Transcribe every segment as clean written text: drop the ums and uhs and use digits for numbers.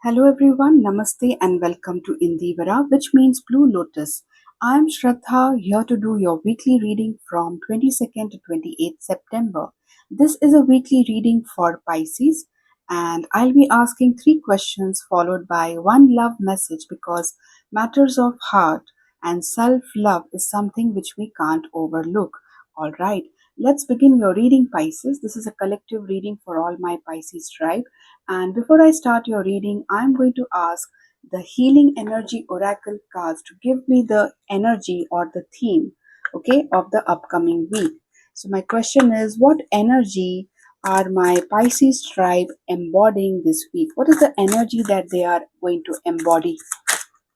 Hello everyone, Namaste and welcome to Indivara, which means Blue Lotus. I am Shraddha here to do your weekly reading from 22nd to 28th September. This is a weekly reading for Pisces and I'll be asking three questions followed by one love message because matters of heart and self-love is something which we can't overlook. Alright, let's begin your reading Pisces. This is a collective reading for all my Pisces tribe. And before I start your reading, I'm going to ask the Healing Energy Oracle cards to give me the energy or the theme, okay, of the upcoming week. So my question is, what energy are my Pisces tribe embodying this week? What is the energy that they are going to embody?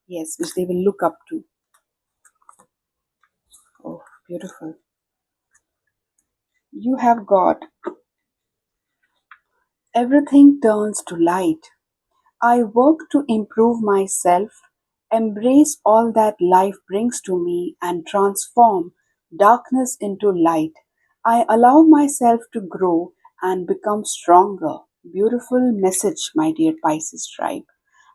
Yes, which they will look up to. Oh, beautiful. You have got everything turns to light. I work to improve myself, embrace all that life brings to me, and transform darkness into light. I allow myself to grow and become stronger. Beautiful message, my dear Pisces tribe.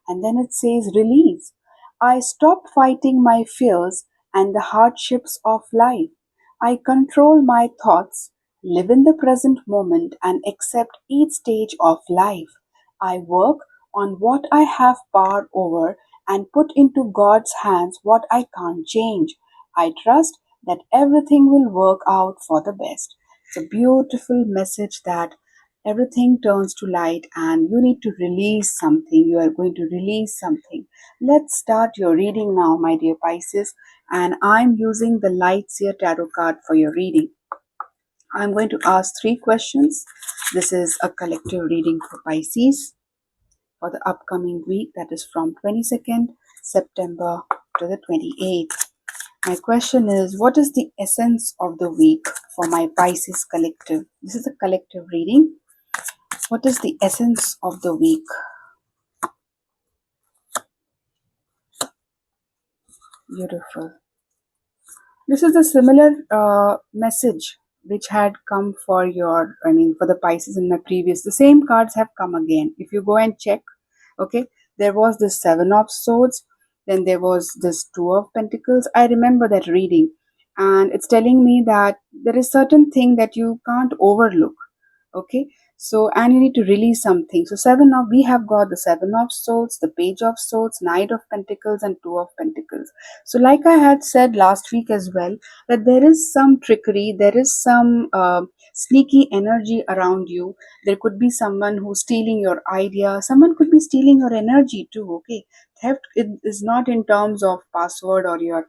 And then it says, release. I stop fighting my fears and the hardships of life. I control my thoughts, live in the present moment, and accept each stage of life. I work on what I have power over and put into God's hands what I can't change. I trust that everything will work out for the best. It's a beautiful message that everything turns to light and you need to release something. You are going to release something. Let's start your reading now, my dear Pisces. And I'm using the Lights Here Tarot card for your reading. I'm going to ask three questions. This is a collective reading for Pisces for the upcoming week, that is from 22nd September to the 28th. My question is, what is the essence of the week for my Pisces collective? This is a collective reading. What is the essence of the week? Beautiful. This is a similar message which had come for for the Pisces in my previous. The same cards have come again. If you go and check, okay, there was the Seven of Swords, then there was this Two of Pentacles. I remember that reading, and it's telling me that there is certain thing that you can't overlook. Okay, so and you need to release something. So we have got the Seven of Swords, the Page of Swords, Knight of Pentacles, and Two of Pentacles. So like I had said last week as well, that there is some trickery, there is some sneaky energy around you. There could be someone who's stealing your idea, someone could be stealing your energy too. Okay, theft is not in terms of password or your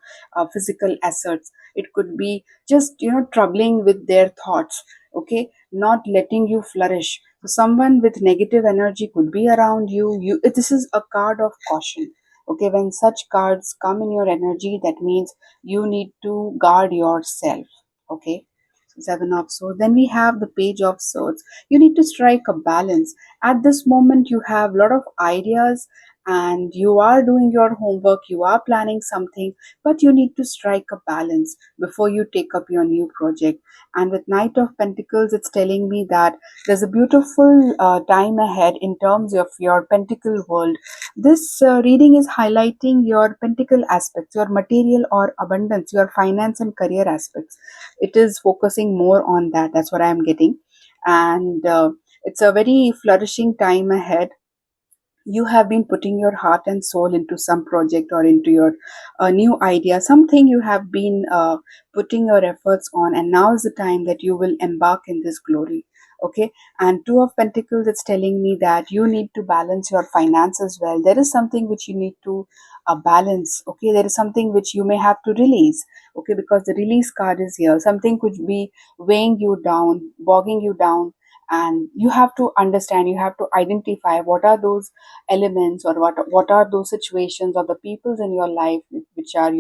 physical assets. It could be just troubling with their thoughts. Okay, not letting you flourish. So someone with negative energy could be around you. This is a card of caution. Okay, when such cards come in your energy, that means you need to guard yourself. Okay. So Seven of Swords. Then we have the Page of Swords. You need to strike a balance. At this moment, you have a lot of ideas and you are doing your homework, you are planning something, but you need to strike a balance before you take up your new project. And with Knight of Pentacles, it's telling me that there's a beautiful time ahead in terms of your pentacle world. This reading is highlighting your pentacle aspects, your material or abundance, your finance and career aspects. It is focusing more on that. That's what I'm getting. And it's a very flourishing time ahead. You have been putting your heart and soul into some project or into your new idea, something you have been putting your efforts on, and now is the time that you will embark in this glory. Okay, and Two of Pentacles, it's telling me that you need to balance your finance as well. There is something which you need to balance. Okay, there is something which you may have to release. Okay, because the release card is here. Something could be weighing you down, bogging you down, and you have to understand, you have to identify what are those elements, or what are those situations or the peoples in your life which are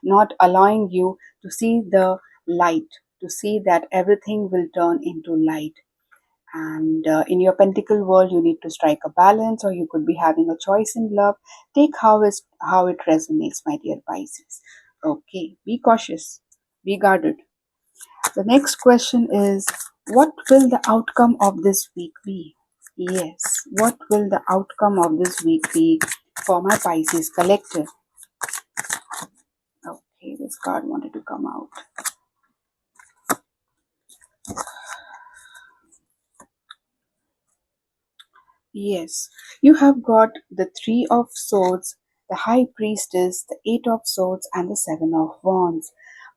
not allowing you to see the light, to see that everything will turn into light. And in your pentacle world, you need to strike a balance, or you could be having a choice in love. Take how it resonates, my dear Pisces. Okay, be cautious, be guarded. The next question is, what will the outcome of this week be? Yes. What will the outcome of this week be for my Pisces collective? Okay, this card wanted to come out. Yes, you have got the Three of Swords, the High Priestess, the Eight of Swords, and the Seven of Wands.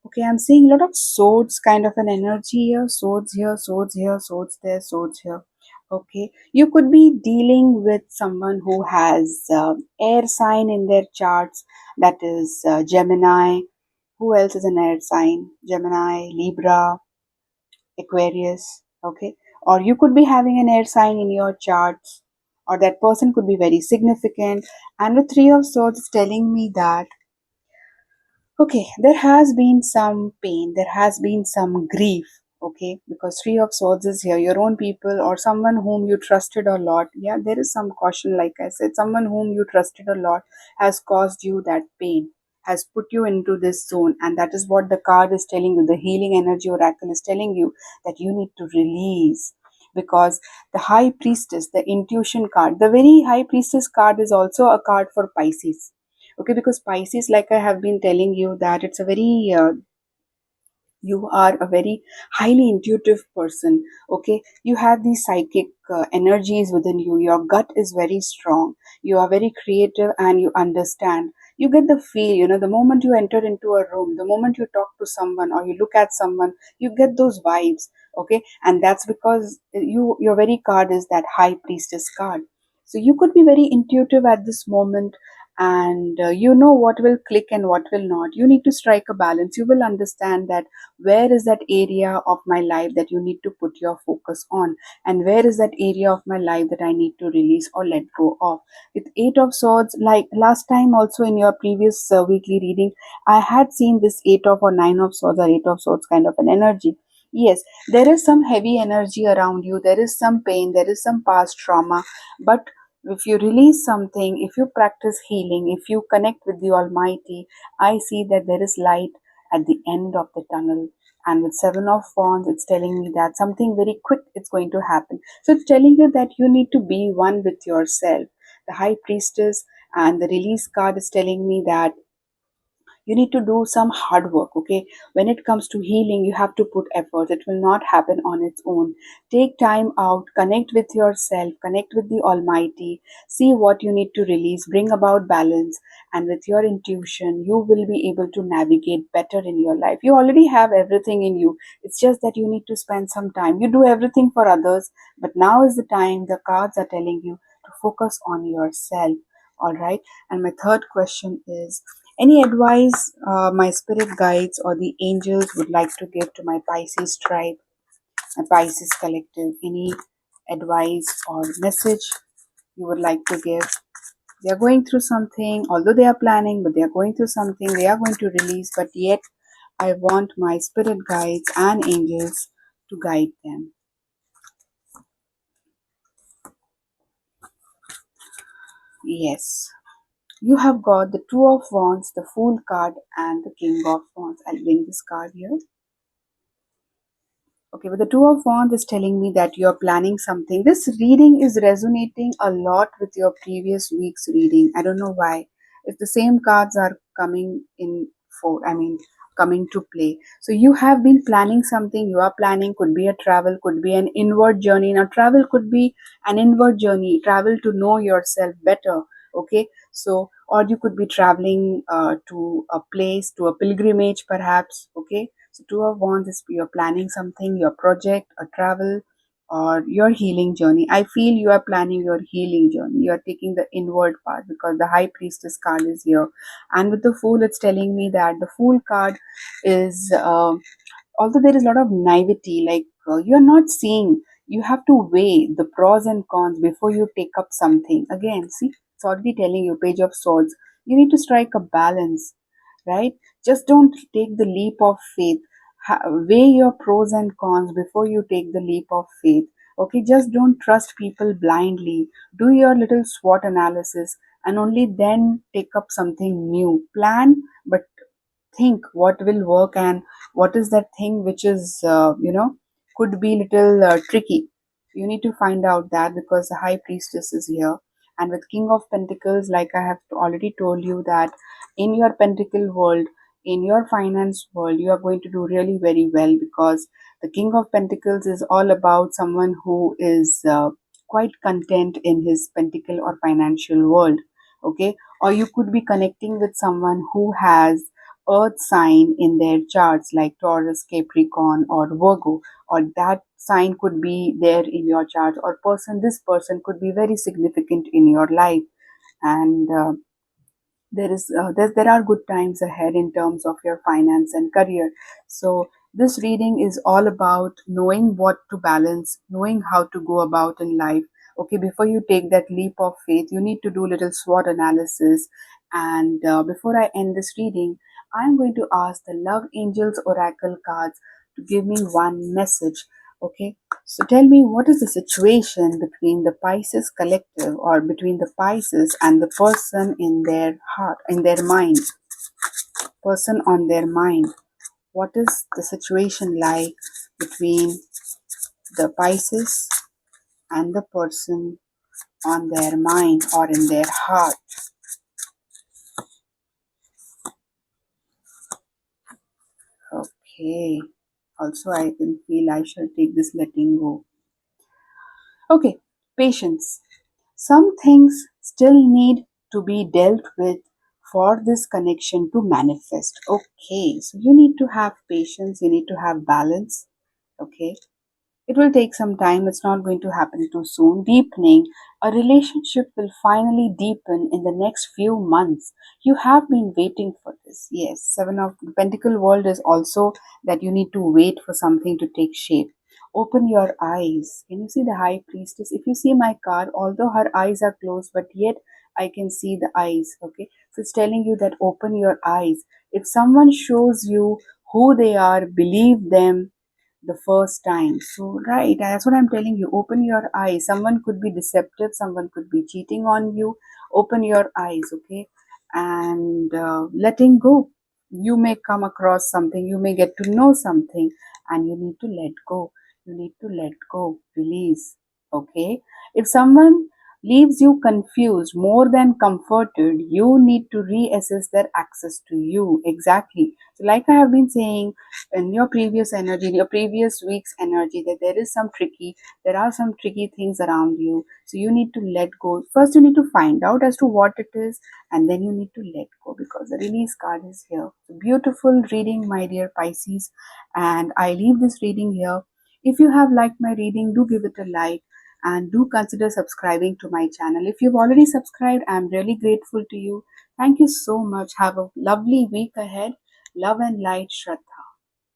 Okay, I'm seeing a lot of swords kind of an energy here. Swords here, swords here, swords there, swords here. Okay, you could be dealing with someone who has air sign in their charts, that is Gemini. Who else is an air sign? Gemini, Libra, Aquarius, okay? Or you could be having an air sign in your charts, or that person could be very significant. And the Three of Swords is telling me that okay, there has been some pain, there has been some grief, okay, because Three of Swords is here, your own people or someone whom you trusted a lot. Yeah, there is some caution, like I said, someone whom you trusted a lot has caused you that pain, has put you into this zone, and that is what the card is telling you. The healing energy oracle is telling you that you need to release. Because the High Priestess, the intuition card, the very High Priestess card is also a card for Pisces. Okay, because Pisces, like I have been telling you, that it's a very you are a very highly intuitive person. Okay, you have these psychic energies within you. Your gut is very strong, you are very creative, and you understand, you get the feel, the moment you enter into a room, the moment you talk to someone or you look at someone, you get those vibes. Okay, and that's because your very card is that High Priestess card. So you could be very intuitive at this moment, and you know what will click and what will not. You need to strike a balance. You will understand that where is that area of my life that you need to put your focus on, and where is that area of my life that I need to release or let go of. With Eight of Swords, like last time also in your previous weekly reading, I had seen this Eight of or Nine of Swords or Eight of Swords kind of an energy. Yes, there is some heavy energy around you, there is some pain, there is some past trauma, but if you release something, if you practice healing, if you connect with the Almighty, I see that there is light at the end of the tunnel. And with Seven of Wands, it's telling me that something very quick is going to happen. So it's telling you that you need to be one with yourself. The High Priestess and the Release card is telling me that you need to do some hard work. Okay, when it comes to healing, you have to put effort. It will not happen on its own. Take time out, connect with yourself, connect with the Almighty, see what you need to release, bring about balance, and with your intuition you will be able to navigate better in your life. You already have everything in you, it's just that you need to spend some time. You do everything for others, but now is the time. The cards are telling you to focus on yourself. All right, and my third question is, any advice my spirit guides or the angels would like to give to my Pisces tribe, my Pisces collective? Any advice or message you would like to give? They are going through something, although they are planning, but they are going through something, they are going to release, but yet I want my spirit guides and angels to guide them. Yes. You have got the Two of Wands, the Fool card, and the King of Wands. I'll bring this card here. Okay, but the Two of Wands is telling me that you're planning something. This reading is resonating a lot with your previous week's reading. I don't know why. If the same cards are coming in for, I mean, coming to play. So you have been planning something. You are planning, could be a travel, could be an inward journey. Now, travel could be an inward journey, travel to know yourself better. Okay, so, or you could be traveling to a place, to a pilgrimage, perhaps. Okay, so Two of Wands is you're planning something, your project, a travel, or your healing journey. I feel you are planning your healing journey. You are taking the inward path because the High Priestess card is here. And with the Fool, it's telling me that the Fool card is, although there is a lot of naivety, like you're not seeing, you have to weigh the pros and cons before you take up something. Again, see, it's already telling you, Page of Swords. You need to strike a balance, right? Just don't take the leap of faith. Weigh your pros and cons before you take the leap of faith. Okay, just don't trust people blindly. Do your little SWOT analysis and only then take up something new. Plan, but think what will work and what is that thing which is, could be little tricky. You need to find out that, because the high priestess is here. And with king of pentacles, like I have already told you, that in your pentacle world, in your finance world, you are going to do really very well, because the king of pentacles is all about someone who is quite content in his pentacle or financial world. Okay, or you could be connecting with someone who has earth sign in their charts, like Taurus, Capricorn, or Virgo, or that sign could be there in your chart, or this person could be very significant in your life. And there are good times ahead in terms of your finance and career. So this reading is all about knowing what to balance, knowing how to go about in life. Okay, before you take that leap of faith, you need to do little SWOT analysis. And before I end this reading, I'm going to ask the love angels oracle cards to give me one message. Okay, so tell me, what is the situation between the Pisces collective, or between the Pisces and the person in their heart, in their mind, person on their mind? What is the situation like between the Pisces and the person on their mind or in their heart? Okay. Also, I can feel I shall take this letting go. Okay, patience. Some things still need to be dealt with for this connection to manifest. Okay, so you need to have patience, you need to have balance. Okay, it will take some time, it's not going to happen too soon. Deepening. A relationship will finally deepen in the next few months. You have been waiting for this. Yes, Seven of the Pentacle world is also that you need to wait for something to take shape. Open your eyes. Can you see the high priestess? If you see my card, although her eyes are closed, but yet I can see the eyes. Okay, so it's telling you that open your eyes. If someone shows you who they are, believe them the first time. So, right, that's what I'm telling you. Open your eyes. Someone could be deceptive, someone could be cheating on you. Open your eyes, okay? And letting go. You may come across something, you may get to know something, and you need to let go. You need to let go, release, okay? If someone leaves you confused more than comforted, you need to reassess their access to you. Exactly. So, like I have been saying, in your previous energy, in your previous week's energy, that there are some tricky things around you. So you need to let go. First, you need to find out as to what it is, and then you need to let go, because the release card is here. So beautiful reading, my dear Pisces, and I leave this reading here. If you have liked my reading, do give it a like. And do consider subscribing to my channel. If you've already subscribed, I'm really grateful to you. Thank you so much. Have a lovely week ahead. Love and light, Shraddha.